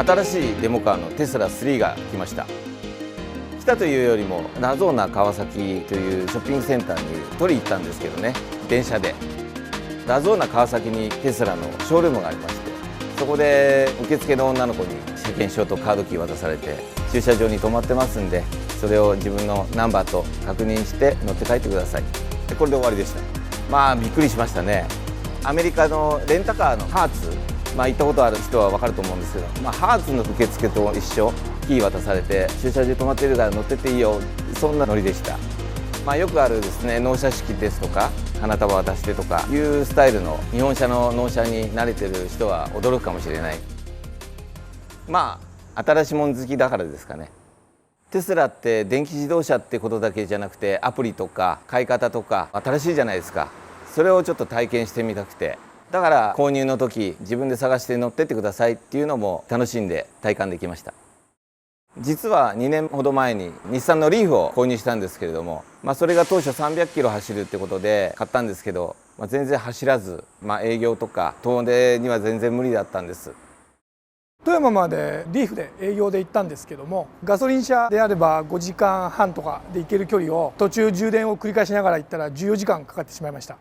新しいデモカーのテスラ3が来ました。来たというよりもラゾーナ川崎というショッピングセンターに取り行ったんですけどね、電車で。ラゾーナ川崎にテスラのショールームがありまして、そこで受付の女の子に車検証とカードキー渡されて、駐車場に止まってますんで、それを自分のナンバーと確認して乗って帰ってください。これで終わりでした。びっくりしましたね。アメリカのレンタカーのハーツ、行ったことある人は分かると思うんですけど、ハーツの受付と一緒、キー渡されて駐車場に止まっているから乗ってっていいよ、そんなノリでした。よくあるですね、納車式ですとか花束渡してとかいうスタイルの日本車の納車に慣れてる人は驚くかもしれない。新しいもん好きだからですかね。テスラって電気自動車ってことだけじゃなくて、アプリとか買い方とか新しいじゃないですか。それをちょっと体験してみたくて、だから購入の時自分で探して乗ってってくださいっていうのも楽しんで体感できました。実は2年ほど前に日産のリーフを購入したんですけれども、それが当初300キロ走るってことで買ったんですけど、全然走らず、営業とか遠出には全然無理だったんです。富山までリーフで営業で行ったんですけども、ガソリン車であれば5時間半とかで行ける距離を途中充電を繰り返しながら行ったら14時間かかってしまいました。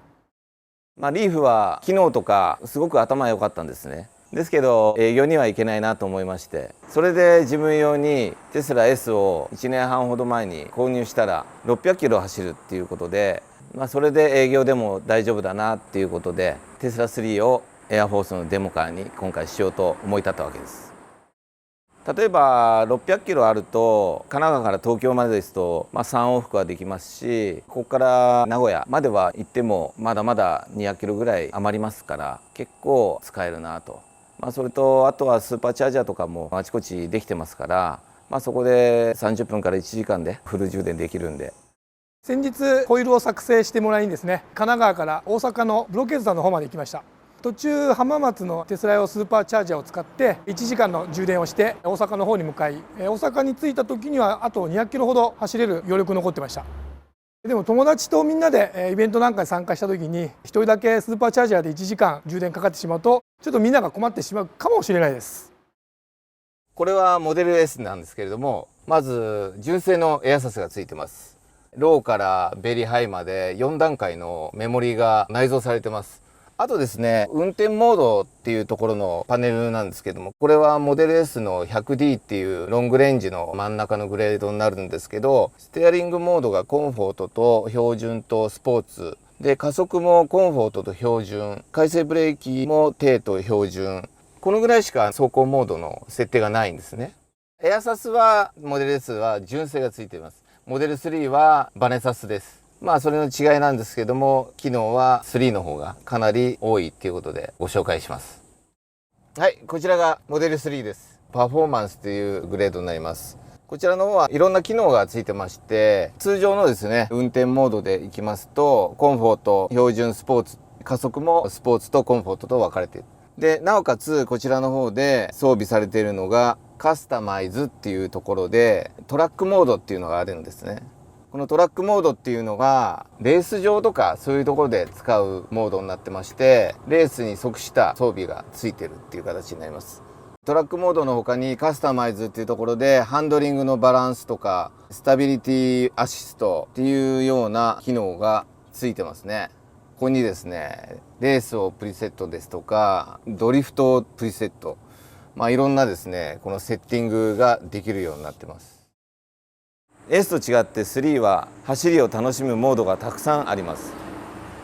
リーフは機能とかすごく頭良かったんですね。ですけど営業には行けないなと思いまして、それで自分用にテスラ S を1年半ほど前に購入したら600キロ走るっていうことで、それで営業でも大丈夫だなっていうことでテスラ3をエアフォースのデモカーに今回しようと思い立ったわけです。例えば600キロあると神奈川から東京までですと、3往復はできますし、ここから名古屋までは行ってもまだまだ200キロぐらい余りますから、結構使えるなと。それとあとはスーパーチャージャーとかもあちこちできてますから、そこで30分から1時間でフル充電できるんで。先日ホイールを作成してもらいにですね、神奈川から大阪のブロケーズ山の方まで行きました。途中浜松のテスラ用スーパーチャージャーを使って1時間の充電をして大阪の方に向かい、大阪に着いた時にはあと200キロほど走れる余力残ってました。でも友達とみんなでイベントなんかに参加した時に1人だけスーパーチャージャーで1時間充電かかってしまうと、ちょっとみんなが困ってしまうかもしれないです。これはモデル S なんですけれども、まず純正のエアサスがついてます。ローからベリーハイまで4段階のメモリが内蔵されてます。あとですね、運転モードっていうところのパネルなんですけども、これはモデル S の 100D っていうロングレンジの真ん中のグレードになるんですけど、ステアリングモードがコンフォートと標準とスポーツで、加速もコンフォートと標準、回生ブレーキも低と標準、このぐらいしか走行モードの設定がないんですね。エアサスはモデル S は純正がついています。モデル3はバネサスです。それの違いなんですけども、機能は3の方がかなり多いっていうことでご紹介します。はい、こちらがモデル3です。パフォーマンスというグレードになります。こちらの方はいろんな機能がついてまして、通常のですね、運転モードでいきますと、コンフォート、標準、スポーツ、加速もスポーツとコンフォートと分かれている。で、なおかつこちらの方で装備されているのがカスタマイズっていうところで、トラックモードっていうのがあるんですね。このトラックモードっていうのがレース場とかそういうところで使うモードになってまして、レースに即した装備がついてるっていう形になります。トラックモードの他にカスタマイズっていうところでハンドリングのバランスとかスタビリティアシストっていうような機能がついてますね。ここにですね、レースをプリセットですとかドリフトプリセット、いろんなですね、このセッティングができるようになってます。S と違って3は走りを楽しむモードがたくさんあります。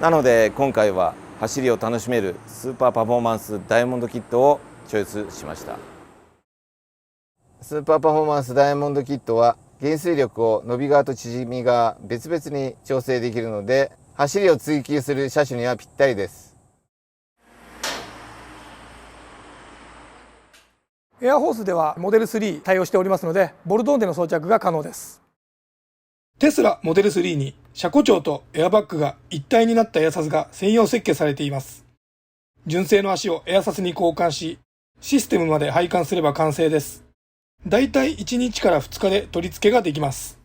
なので今回は走りを楽しめるスーパーパフォーマンスダイヤモンドキットをチョイスしました。スーパーパフォーマンスダイヤモンドキットは減衰力を伸び側と縮み側別々に調整できるので、走りを追求する車種にはぴったりです。エアフォースではモデル3対応しておりますので、ボルトーンでの装着が可能です。テスラモデル3に車庫長とエアバッグが一体になったエアサスが専用設計されています。純正の足をエアサスに交換し、システムまで配管すれば完成です。だいたい1日から2日で取り付けができます。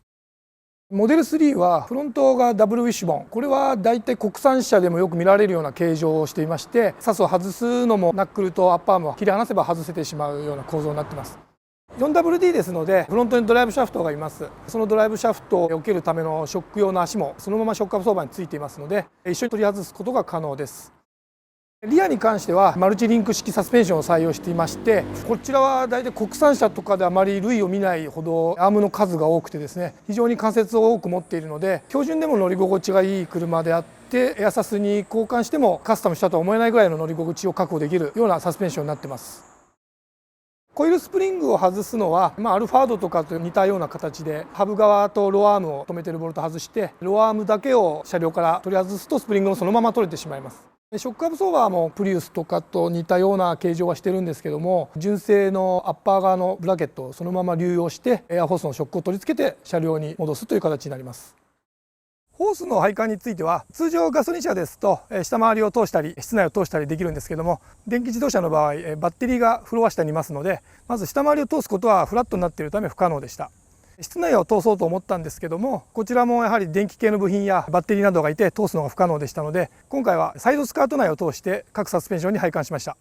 モデル3はフロントがダブルウィッシュボーン、これは大体国産車でもよく見られるような形状をしていまして、サスを外すのもナックルとアッパームを切り離せば外せてしまうような構造になっています。4WD ですので、フロントにドライブシャフトがいます。そのドライブシャフトを避けるためのショック用の足もそのままショックアブソーバーについていますので、一緒に取り外すことが可能です。リアに関してはマルチリンク式サスペンションを採用していまして、こちらは大体国産車とかであまり類を見ないほどアームの数が多くてですね、非常に関節を多く持っているので、標準でも乗り心地がいい車であって、エアサスに交換してもカスタムしたとは思えないぐらいの乗り心地を確保できるようなサスペンションになっています。コイルスプリングを外すのは、アルファードとかと似たような形で、ハブ側とローアームを止めているボルト外して、ローアームだけを車両から取り外すとスプリングもそのまま取れてしまいます。ショックアブソーバーもプリウスとかと似たような形状はしてるんですけども、純正のアッパー側のブラケットをそのまま流用してエアホースのショックを取り付けて車両に戻すという形になります。ホースの配管については、通常ガソリン車ですと下回りを通したり室内を通したりできるんですけども、電気自動車の場合バッテリーがフロア下にいますので、まず下回りを通すことはフラットになっているため不可能でした。室内を通そうと思ったんですけども、こちらもやはり電気系の部品やバッテリーなどがいて通すのが不可能でしたので、今回はサイドスカート内を通して各サスペンションに配管しました。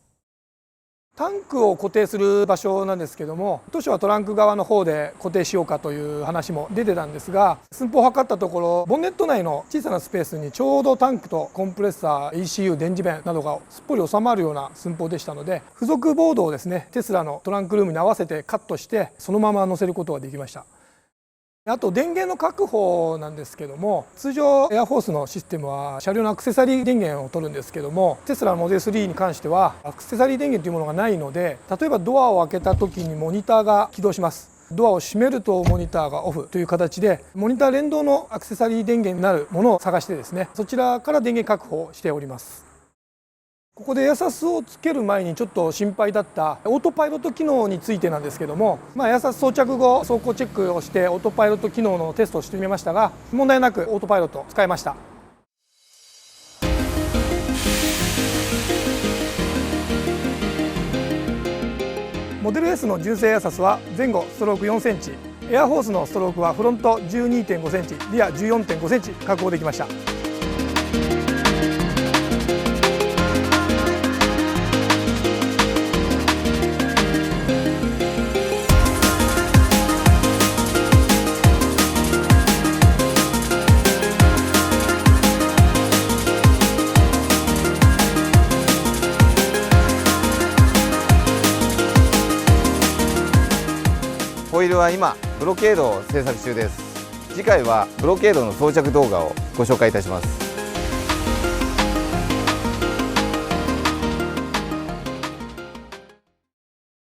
タンクを固定する場所なんですけども、当初はトランク側の方で固定しようかという話も出てたんですが、寸法を測ったところ、ボンネット内の小さなスペースにちょうどタンクとコンプレッサー、ECU、電磁弁などがすっぽり収まるような寸法でしたので、付属ボードをですね、テスラのトランクルームに合わせてカットしてそのまま乗せることができました。あと電源の確保なんですけども、通常エアフォースのシステムは車両のアクセサリー電源を取るんですけども、テスラのモデル3に関してはアクセサリー電源というものがないので、例えばドアを開けた時にモニターが起動します。ドアを閉めるとモニターがオフという形で、モニター連動のアクセサリー電源になるものを探してですね、そちらから電源確保しております。ここでエアサスをつける前にちょっと心配だったオートパイロット機能についてなんですけども、エアサス装着後走行チェックをしてオートパイロット機能のテストをしてみましたが、問題なくオートパイロット使えました。モデル S の純正エアサスは前後ストローク4センチ、エアホースのストロークはフロント 12.5 センチ、リア 14.5 センチ確保できました。ホイールは今ブロケードを製作中です。次回はブロケードの装着動画をご紹介いたします。